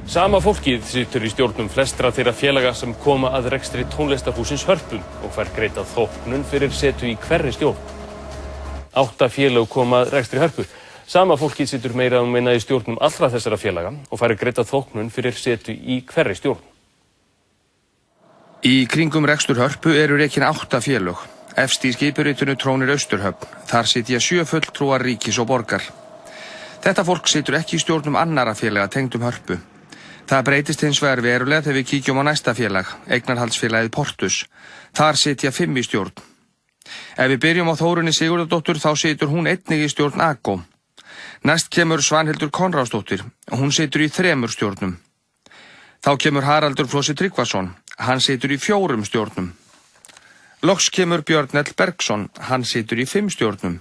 Sama fólkið situr í stjórnum flestra þeirra félaga sem koma að rekstri tónlistarhússins Hörpu og fær greidda þóknun fyrir setu í hverri stjórn. 8 félög koma að rekstri Hörpu. Sama fólkið situr meira og minna í stjórnum allra þessara félaga og fær greidda þóknun fyrir setu í hverri stjórn. Í kringum rekstur Hörpu eru rekin 8 félög. Efst í skipuritinu trónir Austurhöfn. Þar sitja 7 fulltrúar ríkis og borgar. Þetta fólk situr ekki í stjórnum annarra félaga tengdum Hörpu. Það breytist hins vegar verulega þegar við kíkjum á næsta félag, eignarhaldsfélagið Portus. Þar sitja 5 í stjórn. Ef við byrjum á Þórunni Sigurðardóttur þá situr hún einnig í stjórn AGO. Næst kemur Svanhildur Konráðsdóttir. Hún situr í 3 stjórnum. Þá kemur Haraldur Flósi Tryggvason. Hann situr í 4 stjórnum. Loks kemur Björn L. Bergsson. Hann situr í 5 stjórnum.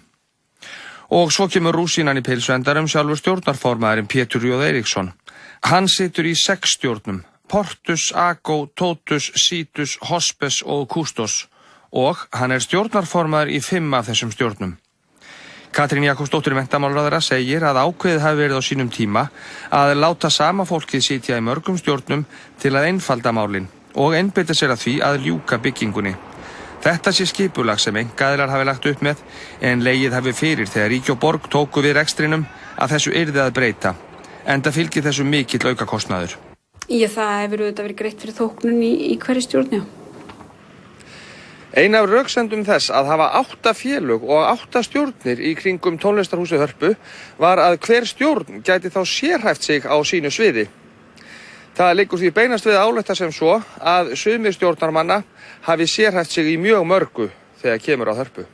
Og svo kemur rúsínan í pilsuendarum sjálfur stjórnarformaðurinn Pétur J. Eiríksson. Hann situr í 6 stjórnum. Portus, AGO, Totus, Situs, Hospes og Kustos. Og hann stjórnarformaður í 5 af þessum stjórnum. Katrín Jakobsdóttir menntamálaráðherra segir að ákveðið hafi verið á sínum tíma að láta sama fólkið sitja í mörgum stjórnum til að einfalda málin og einbeita sér að því að ljúka byggingunni. Þetta sé skipulag sem einkaaðilar hafi lagt upp með en legið hafi fyrir þegar ríki og borg tóku við rekstrinum að þessu yrði að breyta. Enda fylgir þessu mikill aukakostnaður. Það hefur auðvitað verið greitt fyrir þóknun í hverri stjórn, já. Ein af röksendum þess að hafa 8 félög og 8 stjórnir í kringum tónlistarhúsið Hörpu var að hver stjórn gæti þá sérhæft sig á sínu sviði. Það liggur því beinast við að álykta sem svo að sumir stjórnarmanna hafi sérhæft sig í mjög mörgu þegar kemur að Hörpu.